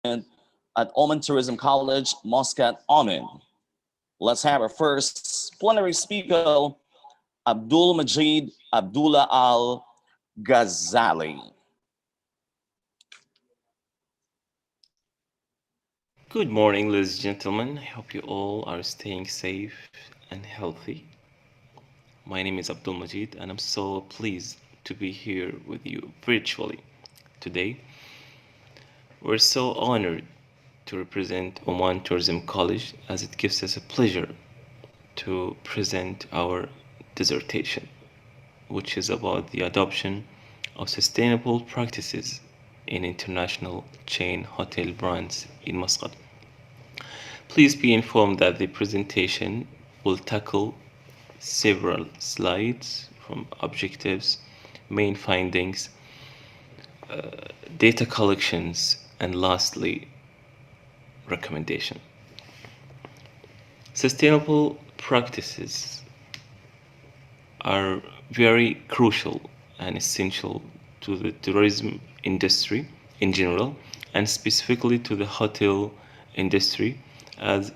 at Oman Tourism College, Muscat, Oman. Let's have our first plenary speaker, Abdul Majid Abdullah Al Ghazali. Good morning, ladies and gentlemen. I hope you all are staying safe and healthy. My name is Abdul Majid, and I'm so pleased to be here with you virtually today. We're so honored to represent Oman Tourism College as it gives us a pleasure to present our dissertation, which is about the adoption of sustainable practices in international chain hotel brands in Muscat. Please be informed that the presentation will tackle several slides from objectives, main findings, data collections, and lastly, recommendation. Sustainable practices are very crucial and essential to the tourism industry in general and specifically to the hotel industry as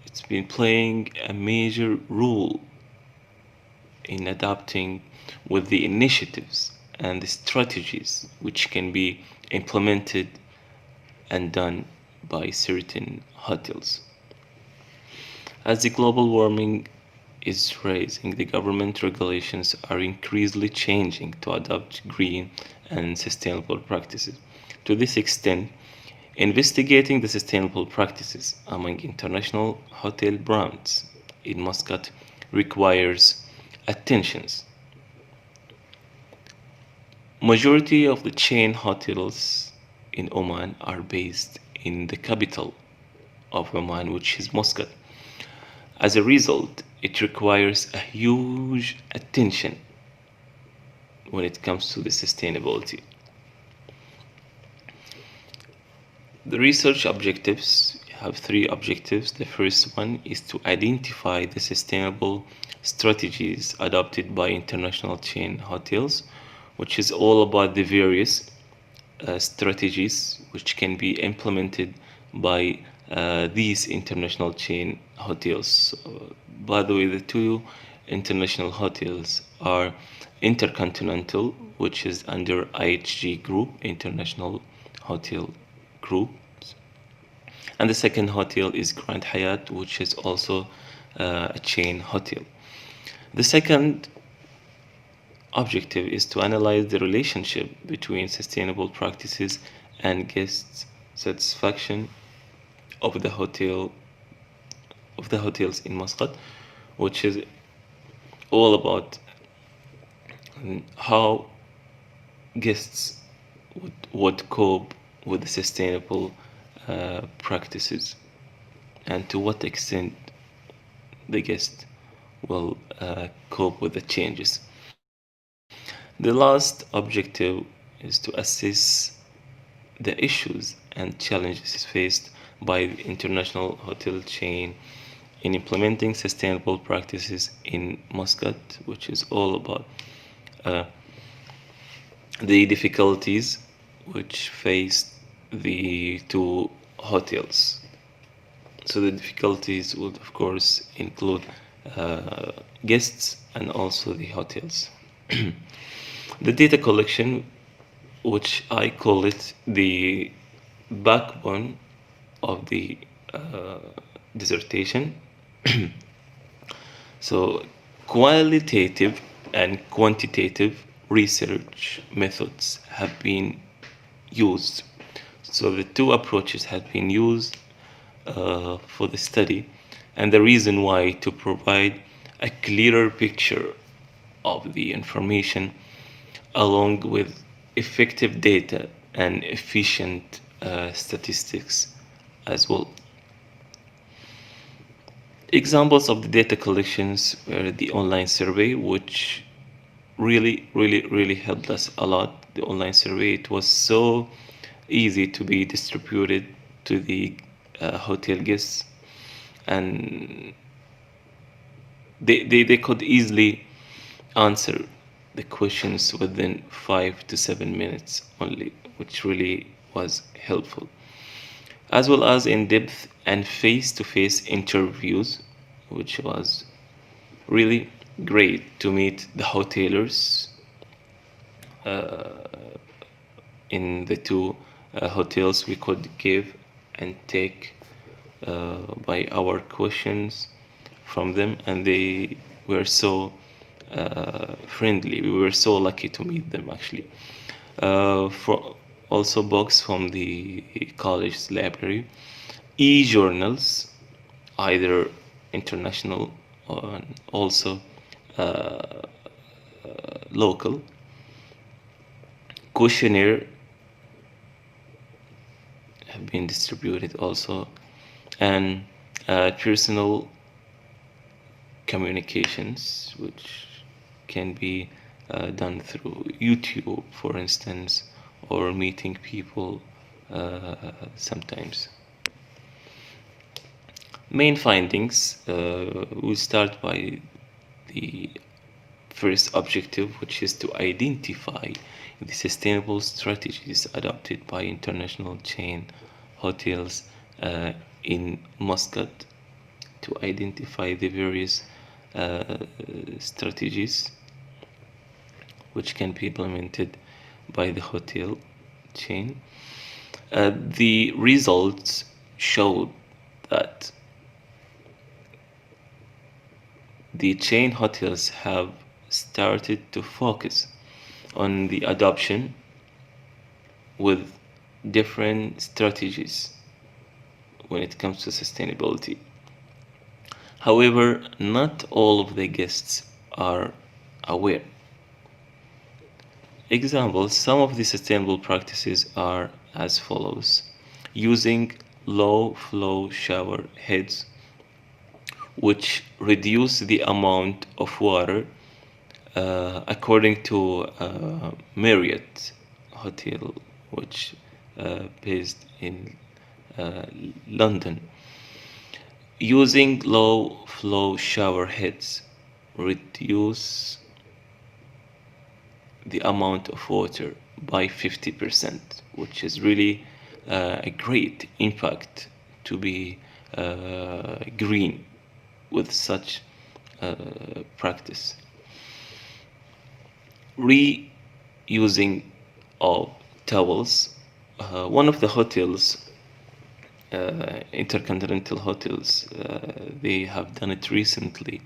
it's been playing a major role in adapting with the initiatives and the strategies which can be implemented and done by certain hotels. As the global warming is rising, the government regulations are increasingly changing to adopt green and sustainable practices. To this extent, investigating the sustainable practices among international hotel brands in Muscat requires attentions. Majority of the chain hotels in Oman are based in the capital of Oman, which is Muscat. As a result, it requires a huge attention when it comes to the sustainability. The research objectives have three objectives. The first one is to identify the sustainable strategies adopted by international chain hotels, which is all about the various strategies which can be implemented by these international chain hotels. By the way, the two international hotels are Intercontinental, which is under IHG Group, International Hotel Group, and the second hotel is Grand Hyatt, which is also a chain hotel. The second objective is to analyze the relationship between sustainable practices and guest satisfaction of the hotels in Muscat, which is all about how guests would cope with the sustainable practices and to what extent the guest will cope with the changes. The last objective is to assess the issues and challenges faced by the international hotel chain in implementing sustainable practices in Muscat, which is all about uh, the difficulties which faced the two hotels. So the difficulties would, of course, include guests and also the hotels. The data collection, which I call it the backbone of the uh, dissertation. So, qualitative and quantitative research methods have been used. So, the two approaches have been used for the study, and the reason why to provide a clearer picture of the information along with effective data and efficient statistics as well. Examples of the data collections were the online survey, which really helped us a lot. The online survey, it was so easy to be distributed to the hotel guests, and they could easily answer the questions within 5 to 7 minutes only, which really was helpful. as well as in-depth and face-to-face interviews, which was really great to meet the hotelers in the two hotels we could give and take by our questions from them, and they were so friendly. We were so lucky to meet them actually. For also books from the college's library, e-journals, either international or also local, questionnaire have been distributed also, and personal communications, which can be done through YouTube, for instance, or meeting people sometimes. Main findings, we'll start by the first objective, which is to identify the sustainable strategies adopted by international chain hotels in Muscat, to identify the various strategies which can be implemented by the hotel chain. The results showed that the chain hotels have started to focus on the adoption with different strategies when it comes to sustainability. However, not all of the guests are aware. Examples, some of the sustainable practices are as follows: using low flow shower heads, which reduce the amount of water, according to Marriott Hotel, which based in London. Using low flow shower heads reduce the amount of water by 50%, which is really a great impact to be green with such practice. Reusing of towels. One of the hotels, Intercontinental Hotels, they have done it recently.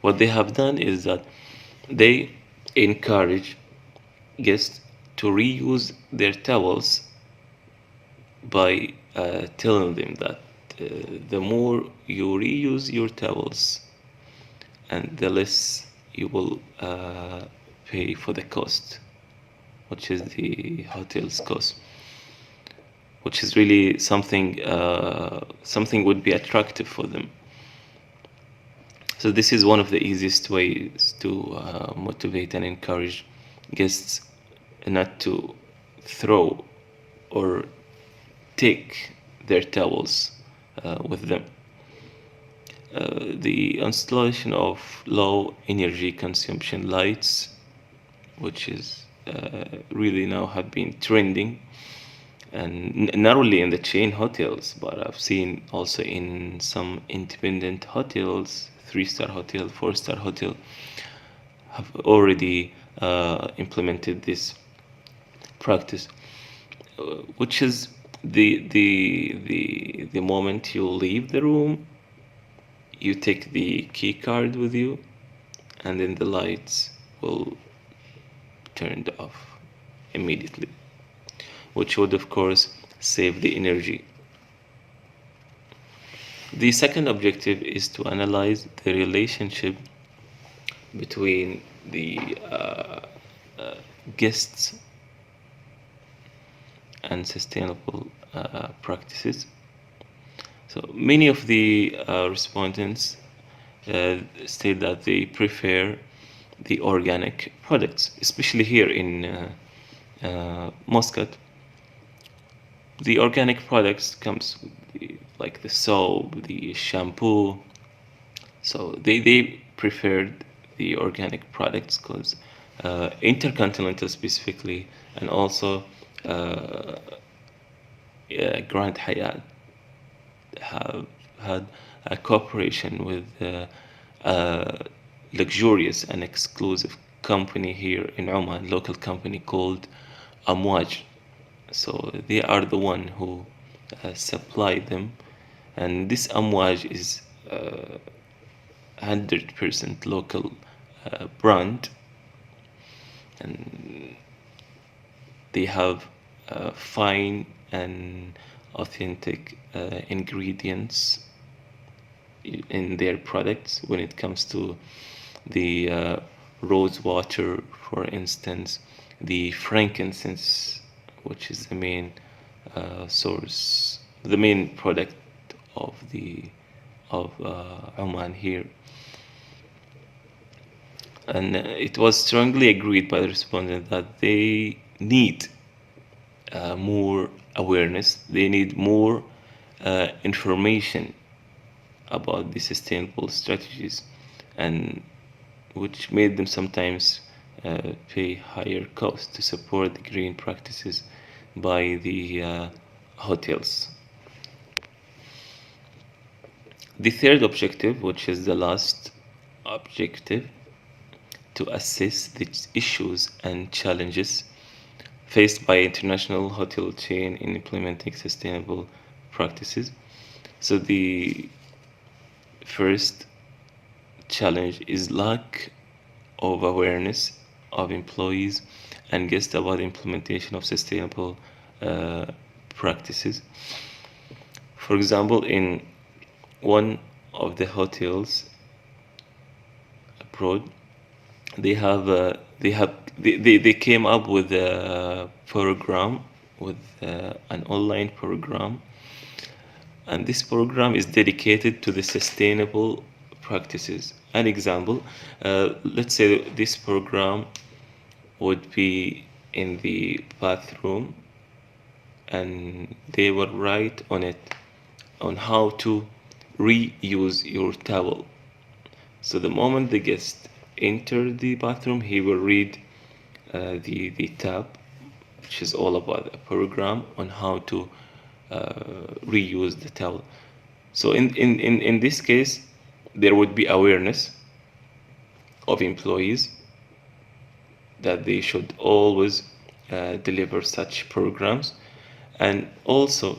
What they have done is that they encourage guests to reuse their towels by telling them that the more you reuse your towels, and the less you will pay for the cost, which is the hotel's cost, which is really something would be attractive for them. So this is one of the easiest ways to motivate and encourage guests not to throw or take their towels with them. The installation of low energy consumption lights, which is really now have been trending, and not only in the chain hotels, but I've seen also in some independent hotels, 3-star hotel, 4-star hotel, have already implemented this practice, which is the moment you leave the room, you take the key card with you, and then the lights will turned off immediately, which would of course save the energy. The second objective is to analyze the relationship between the guests and sustainable practices. So many of the respondents state that they prefer the organic products, especially here in Muscat. The organic products comes with like the soap, the shampoo. So they preferred the organic products because Intercontinental specifically, and also Grand Hyatt have had a cooperation with a luxurious and exclusive company here in Oman, local company called Amwaj. So they are the one who supply them, and this Amwaj is 100% local brand, and they have fine and authentic ingredients in their products when it comes to the rose water, for instance, the frankincense, which is the main source, the main product of the of Oman here. And it was strongly agreed by the respondent that they need more awareness, they need more information about the sustainable strategies, and which made them sometimes pay higher cost to support the green practices by the hotels. The third objective, which is the last objective, to assess the issues and challenges faced by international hotel chain in implementing sustainable practices. So the first challenge is lack of awareness of employees and guests about the implementation of sustainable practices. For example, in one of the hotels abroad, they came up with a program, with an online program, and this program is dedicated to the sustainable practices. An example, let's say this program would be in the bathroom, and they would write on it on how to reuse your towel. So the moment the guest enter the bathroom, he will read the tab, which is all about a program on how to reuse the towel. So in this case, there would be awareness of employees that they should always deliver such programs, and also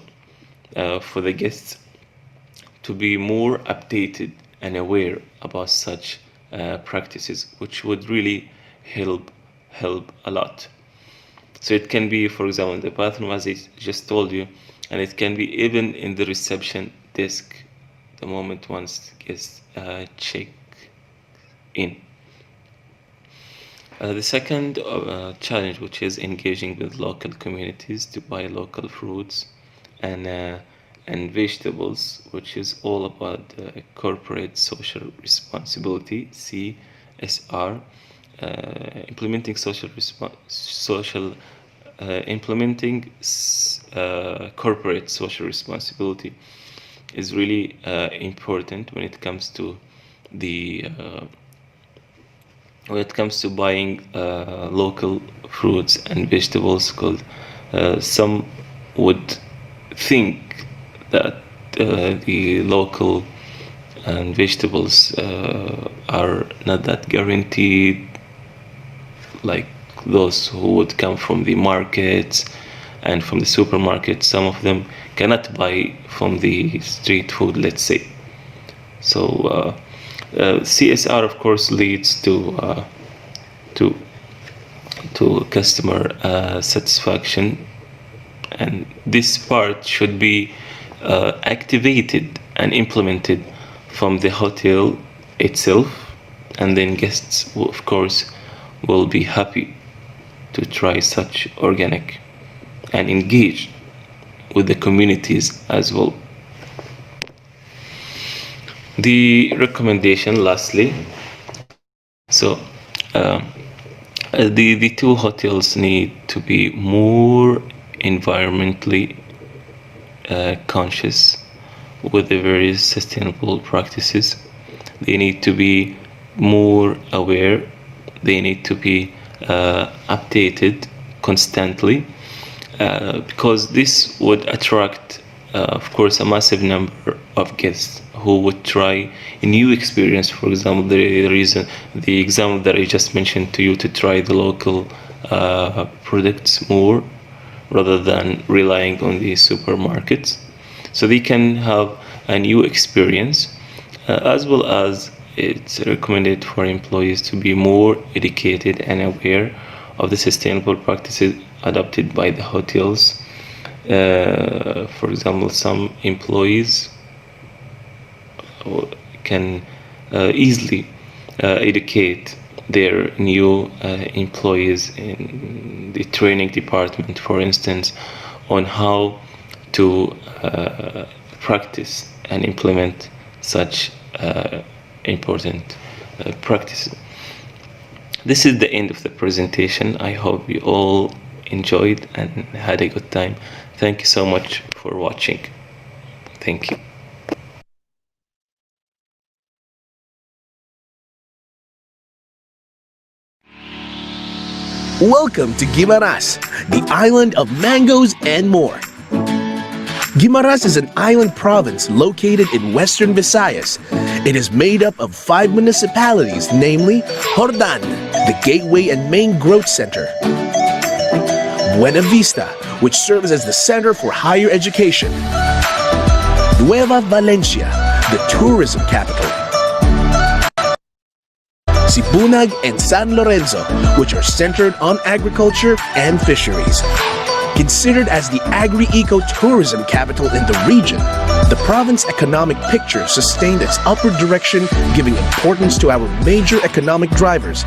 for the guests to be more updated and aware about such practices, which would really help a lot. So it can be, for example, in the bathroom, as I just told you, and it can be even in the reception desk the moment once guests check in. The second challenge, which is engaging with local communities to buy local fruits and vegetables, which is all about corporate social responsibility, CSR. Implementing corporate social responsibility is really important when it comes to the when it comes to buying local fruits and vegetables, because some would think that the local and vegetables are not that guaranteed like those who would come from the markets and from the supermarket. Some of them cannot buy from the street food, let's say. So CSR, of course, leads to customer satisfaction, and this part should be activated and implemented from the hotel itself, and then guests, of course, will be happy to try such organic and engage with the communities as well. The recommendation, lastly, so the two hotels need to be more environmentally conscious with the various sustainable practices. They need to be more aware. They need to be updated constantly, because this would attract, of course, a massive number of guests who would try a new experience. For example, the example that I just mentioned to you, to try the local products more rather than relying on the supermarkets. So they can have a new experience, as well as it's recommended for employees to be more educated and aware of the sustainable practices adopted by the hotels. For example, some employees can easily educate their new employees in the training department, for instance, on how to practice and implement such important practices. This is the end of the presentation. I hope you all enjoyed and had a good time. Thank you so much for watching. Thank you. Welcome to Guimaras, the island of mangoes and more. Guimaras is an island province located in western Visayas. It is made up of 5 municipalities, namely Jordan, the gateway and main growth center; Buena Vista, which serves as the center for higher education; Nueva Valencia, the tourism capital; Sibunag and San Lorenzo, which are centered on agriculture and fisheries. Considered as the agri-eco-tourism capital in the region, the province economic picture sustained its upward direction, giving importance to our major economic drivers: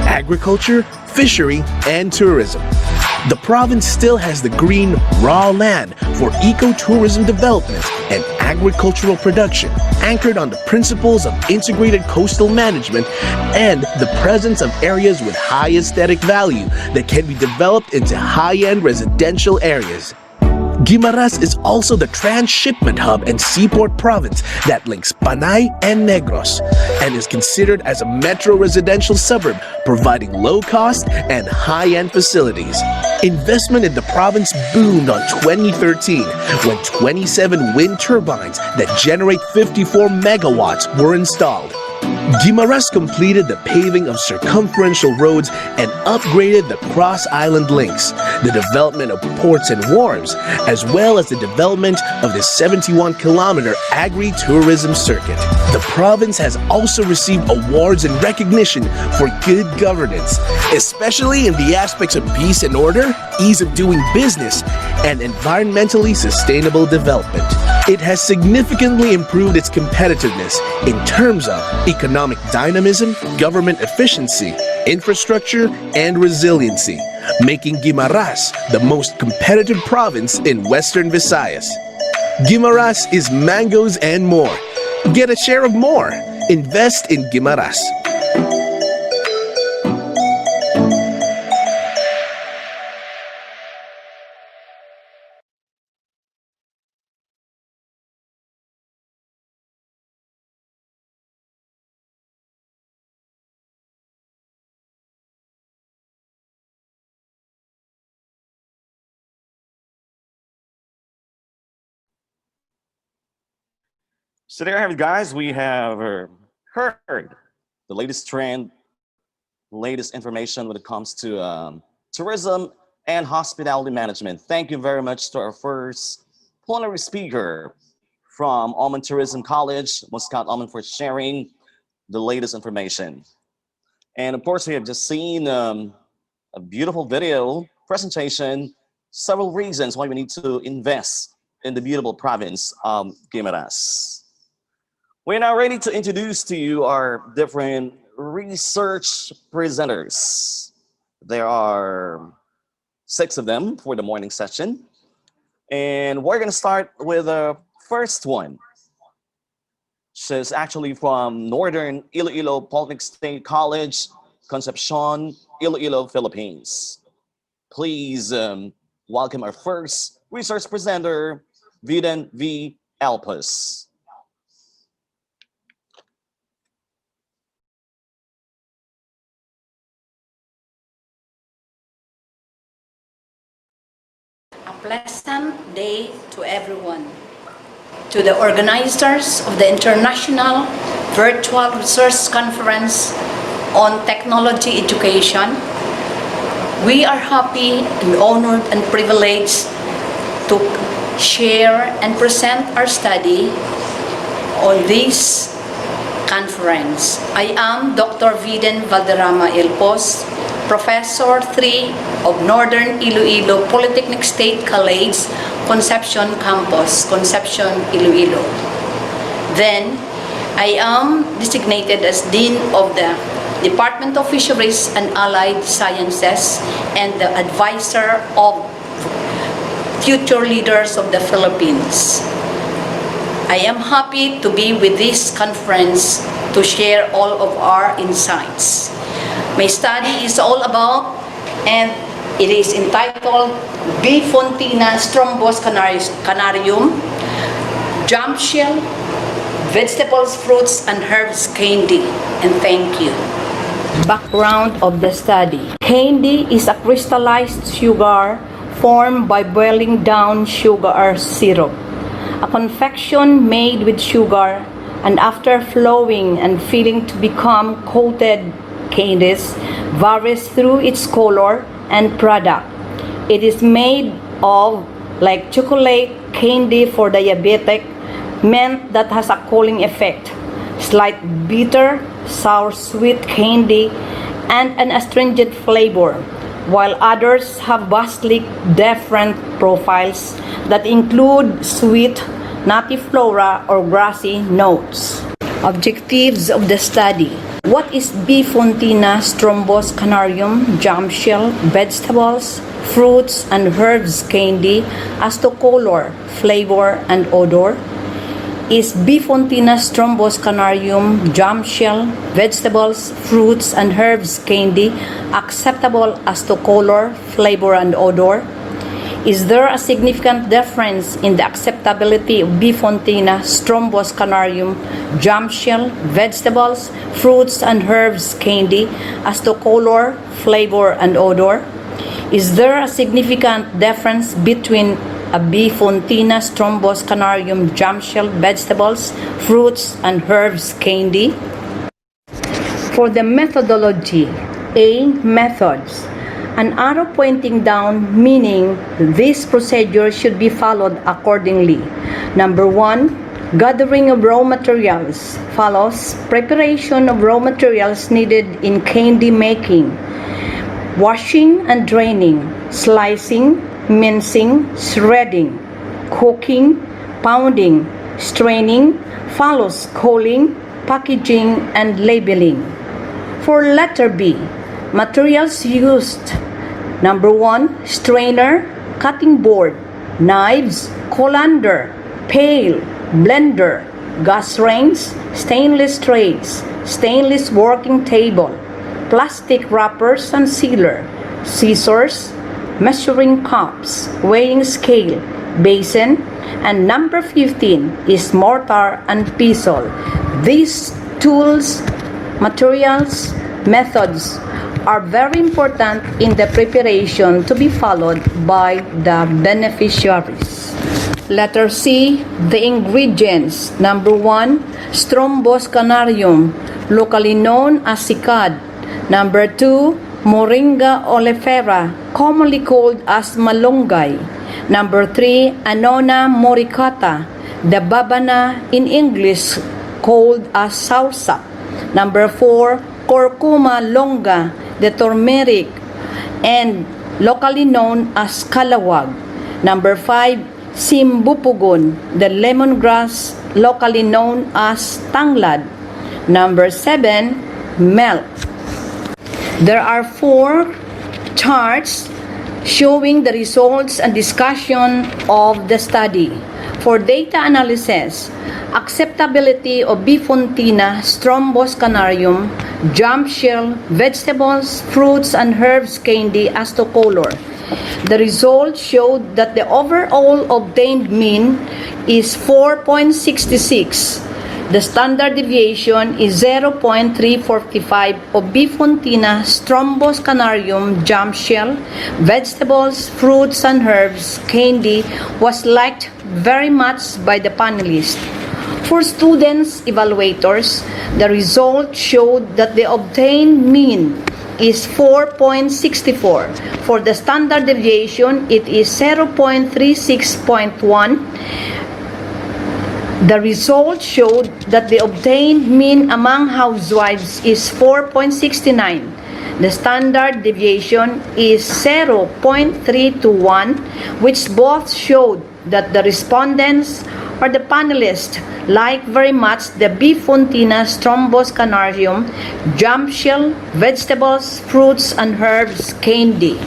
agriculture, fishery, and tourism. The province still has the green, raw land for ecotourism development and agricultural production, anchored on the principles of integrated coastal management and the presence of areas with high aesthetic value that can be developed into high-end residential areas. Guimaras is also the transshipment hub and seaport province that links Panay and Negros, and is considered as a metro residential suburb, providing low-cost and high-end facilities. Investment in the province boomed on 2013 when 27 wind turbines that generate 54 megawatts were installed. Guimaras completed the paving of circumferential roads and upgraded the cross-island links, the development of ports and wharves, as well as the development of the 71-kilometer agri-tourism circuit. The province has also received awards and recognition for good governance, especially in the aspects of peace and order, ease of doing business, and environmentally sustainable development. It has significantly improved its competitiveness in terms of economic dynamism, government efficiency, infrastructure, and resiliency, making Guimaras the most competitive province in Western Visayas. Guimaras is mangoes and more. Get a share of more. Invest in Guimaras. So there you have it, guys. We have heard the latest trend, latest information when it comes to tourism and hospitality management. Thank you very much to our first plenary speaker from Almond Tourism College, Muscat Almond, for sharing the latest information. And of course, we have just seen a beautiful video presentation, several reasons why we need to invest in the beautiful province of Guimaras. We're now ready to introduce to you our different research presenters. There are 6 of them for the morning session. And we're gonna start with the first one. She's actually from Northern Iloilo Polytechnic State College, Concepcion, Iloilo, Philippines. Please welcome our first research presenter, Viden V. Alpus. pleasant day to everyone. To the organizers of the International Virtual Research Conference on Technology Education, we are happy and honored and privileged to share and present our study on this conference. I am Dr. Viden Valderrama Ilpos, Professor 3 of Northern Iloilo Polytechnic State College, Concepcion Campus, Concepcion, Iloilo. Then, I am designated as Dean of the Department of Fisheries and Allied Sciences and the Advisor of Future Leaders of the Philippines. I am happy to be with this conference to share all of our insights. My study is all about, and it is entitled B. Fontina Strombus Canarium, Jam Shell, Vegetables, Fruits, and Herbs Candy. And thank you. Background of the study. Candy is a crystallized sugar formed by boiling down sugar syrup. A confection made with sugar and after flowing and filling to become coated candies varies through its color and product. It is made of like chocolate candy for diabetic, mint that has a cooling effect, slight bitter, sour sweet candy, and an astringent flavor, while others have vastly different profiles that include sweet, nutty flora, or grassy notes. Objectives of the study. What is B. Fontina Strombus Canarium, jam shell, vegetables, fruits, and herbs candy as to color, flavor, and odor? Is B. Fontina Strombus Canarium, jam shell, vegetables, fruits, and herbs candy acceptable as to color, flavor, and odor? Is there a significant difference in the acceptability of B. Fontina Strombus Canarium, jam shell, vegetables, fruits, and herbs candy as to color, flavor, and odor? Is there a significant difference between a B. Fontina Strombus Canarium, jam shell, vegetables, fruits, and herbs candy? For the methodology, A. Methods. An arrow pointing down, meaning this procedure should be followed accordingly. Number 1, gathering of raw materials. Follows preparation of raw materials needed in candy making. Washing and draining, slicing, mincing, shredding, cooking, pounding, straining, follows culling, packaging, and labeling. For letter B, materials used. Number 1, strainer, cutting board, knives, colander, pail, blender, gas range, stainless trays, stainless working table, plastic wrappers and sealer, scissors, measuring cups, weighing scale, basin, and number 15 is mortar and pestle. These tools, materials, methods are very important in the preparation to be followed by the beneficiaries. Letter C, the ingredients. Number 1, Strombus Canarium, locally known as Sicad. Number 2, Moringa oleifera, commonly called as malunggay. Number 3, Annona moricata, the babana in English called as saursop. Number 4, Curcuma longa, the turmeric, and locally known as kalawag. Number 5, Simbupugon, the lemongrass, locally known as tanglad. Number 7, milk. There are 4 charts showing the results and discussion of the study. For data analysis, acceptability of B. Fontina Strombus Canarium, jam shell, vegetables, fruits, and herbs candy as to color. The results showed that the overall obtained mean is 4.66. The standard deviation is 0.345 of Bifontina stromboscanarium jam shell, vegetables, fruits and herbs candy was liked very much by the panelists. For students evaluators, the result showed that the obtained mean is 4.64. For the standard deviation, it is 0.36.1. The result showed that the obtained mean among housewives is 4.69. The standard deviation is 0.321, which both showed that the respondents or the panelists like very much the Bifontina stromboscanarium jam shell, vegetables, fruits and herbs candy.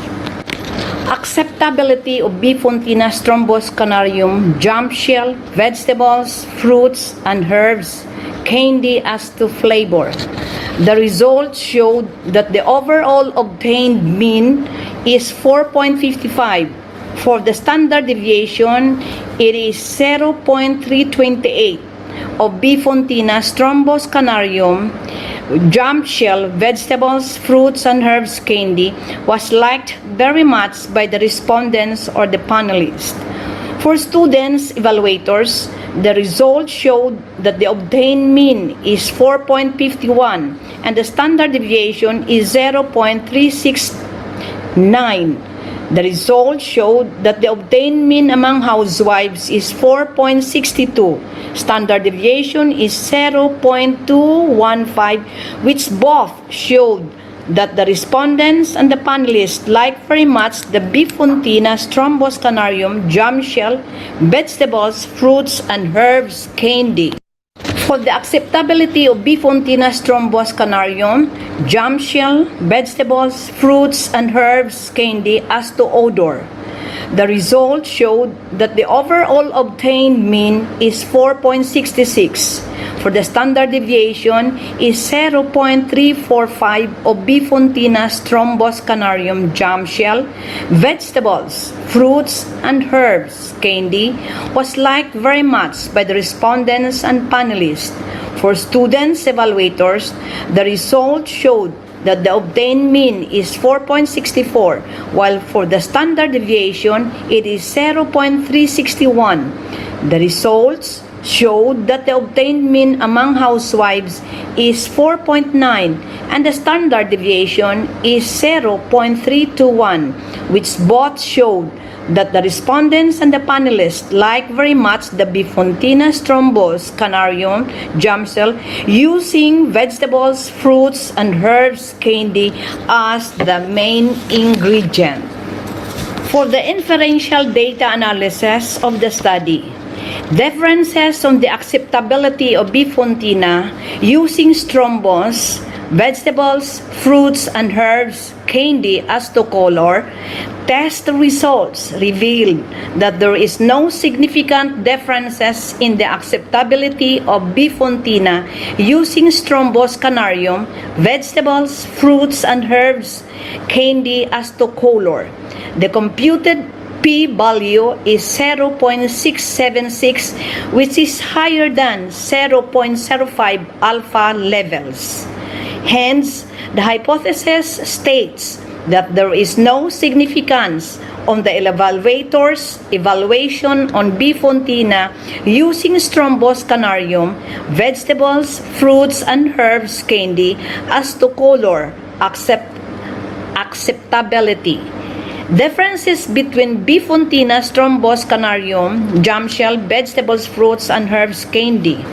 Acceptability of Bifontina stromboscanarium jam shell, vegetables, fruits and herbs candy as to flavor. The results showed that the overall obtained mean is 4.55. For the standard deviation, it is 0.328 of Bifontina stromboscanarium jam shell, vegetables, fruits and herbs candy was liked very much by the respondents or the panelists. For students evaluators, the results showed that the obtained mean is 4.51 and the standard deviation is 0.369. The results showed that the obtained mean among housewives is 4.62. Standard deviation is 0.215, which both showed that the respondents and the panelists like very much the Bifontina stromboscanarium jam shell, vegetables, fruits and herbs candy. For the acceptability of Bifontina stromboscanarium jam shell, vegetables, fruits and herbs candy as to odor, the result showed that the overall obtained mean is 4.66. For the standard deviation is 0.345 of Bifontina stromboscanarium jam shell, vegetables, fruits and herbs candy was liked very much by the respondents and panelists. For students evaluators, the result showed that the obtained mean is 4.64, while for the standard deviation, it is 0.361. The results showed that the obtained mean among housewives is 4.9 and the standard deviation is 0.321, which both showed that the respondents and the panelists like very much the Bifontina stromboscanarium jam shell using vegetables, fruits and herbs candy as the main ingredient. For the inferential data analysis of the study, differences on the acceptability of Bifontina using strombos, vegetables, fruits and herbs candy as to color, test results revealed that there is no significant differences in the acceptability of Bifontina using stromboscanarium, vegetables, fruits and herbs candy as to color. The computed p-value is 0.676, which is higher than 0.05 alpha levels. Hence, the hypothesis states that there is no significance on the evaluator's evaluation on Bifontina using stromboscanarium, vegetables, fruits and herbs candy as to color acceptability. Differences between Bifontina stromboscanarium jam shell, vegetables, fruits and herbs candy.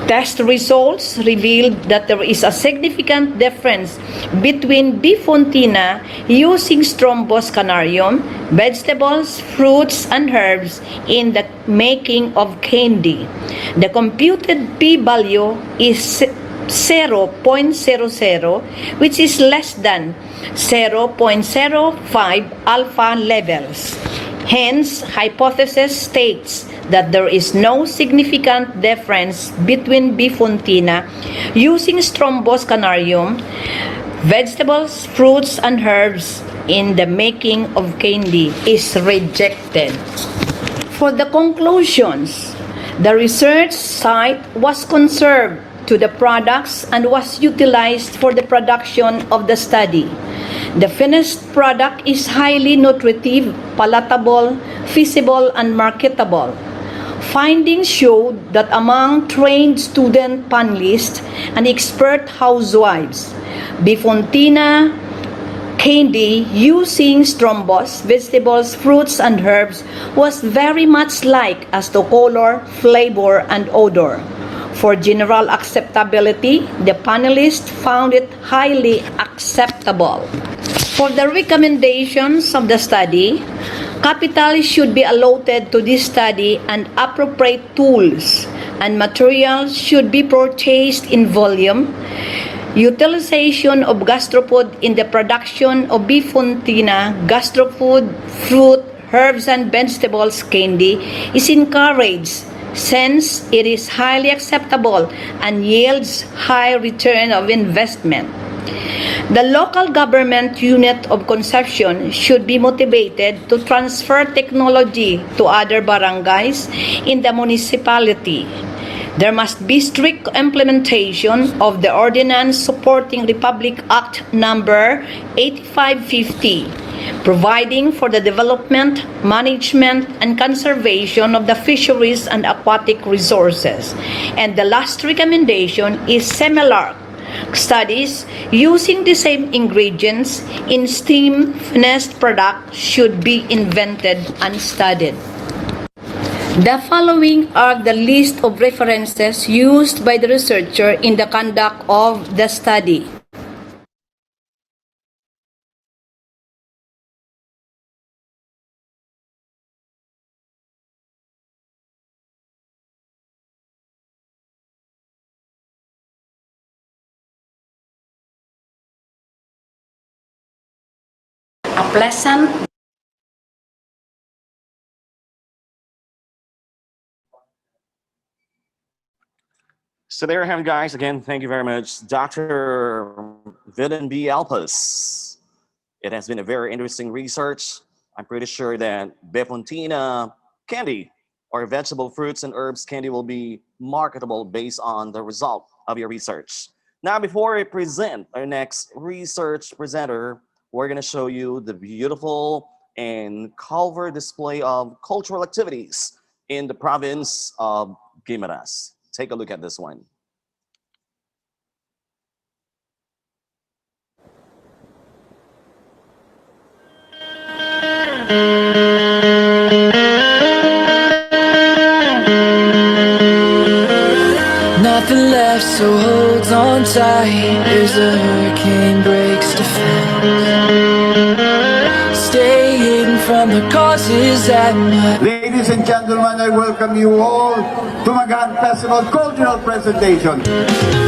Test results revealed that there is a significant difference between Bifontina using stromboscanarium, vegetables, fruits and herbs in the making of candy. The computed p-value is 0.00, which is less than 0.05 alpha levels. Hence, hypothesis states that there is no significant difference between Bifontina using stromboscanarium, vegetables, fruits and herbs in the making of candy is rejected. For the conclusions, The research site was conserved to the products and was utilized for the production of the study. The finished product is highly nutritive, palatable, feasible, and marketable. Findings showed that among trained student panelists and expert housewives, Bifontina candy using strombos, vegetables, fruits, and herbs was very much like as to color, flavor, and odor. For general acceptability, the panelists found it highly acceptable. For the recommendations of the study, capital should be allotted to this study and appropriate tools and materials should be purchased in volume. Utilization of gastrofood in the production of Bifontina gastrofood, fruit, herbs, and vegetables candy is encouraged since it is highly acceptable and yields high return of investment. The local government unit of conception should be motivated to transfer technology to other barangays in the municipality. There must be strict implementation of the ordinance supporting Republic Act number 8550, providing for the development, management, and conservation of the fisheries and aquatic resources. And the last recommendation is similar. Studies using the same ingredients in steam finished product should be invented and studied. The following are the list of references used by the researcher in the conduct of the study. A pleasant So there you have it, guys. Again, thank you very much, Dr. Vidin B. Alpus. It has been a very interesting research. I'm pretty sure that Bifontina candy or vegetable fruits and herbs candy will be marketable based on the result of your research. Now, before I present our next research presenter, we're going to show you the beautiful and colorful display of cultural activities in the province of Guimaras. Take a look at this one. Nothing left, so hold on tight as the hurricane breaks defense. Stay hidden from the causes that might. Ladies and gentlemen, I welcome you all to Magan Festival Cultural Presentation.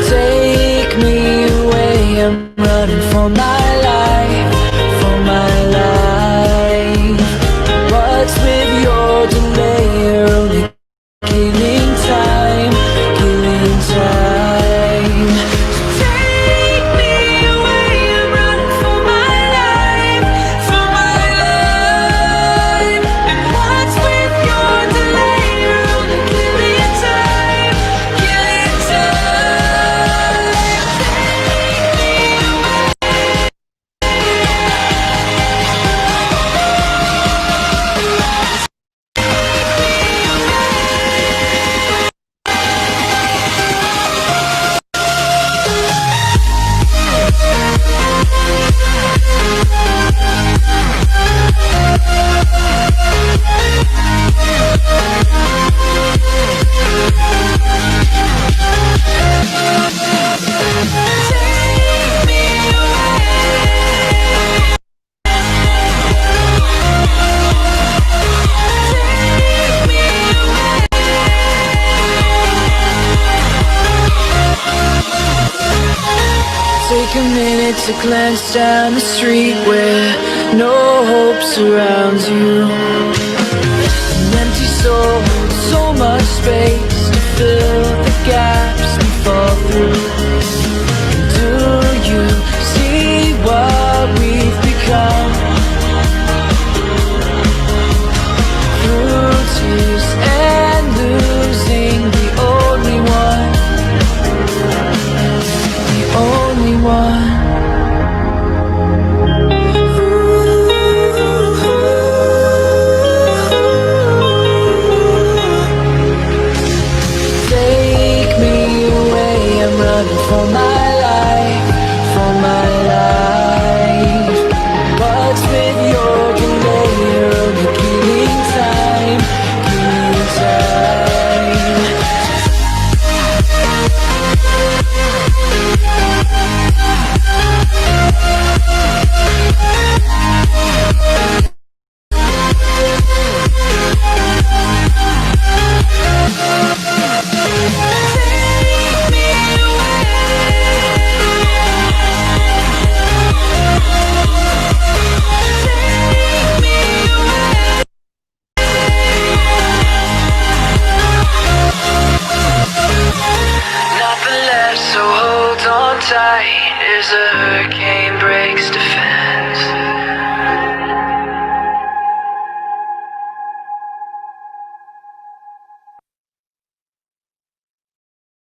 Take me away, I'm running for my life, for my life. What's with your delay? You're only killing time, killing time. So take me away, I'm running for my life, for my life. And what's with your delay? You're only killing time, killing time. Take me away. Take me away. Take me away. Take a minute to glance down the street where no hope surrounds you. An empty soul, so much space to fill.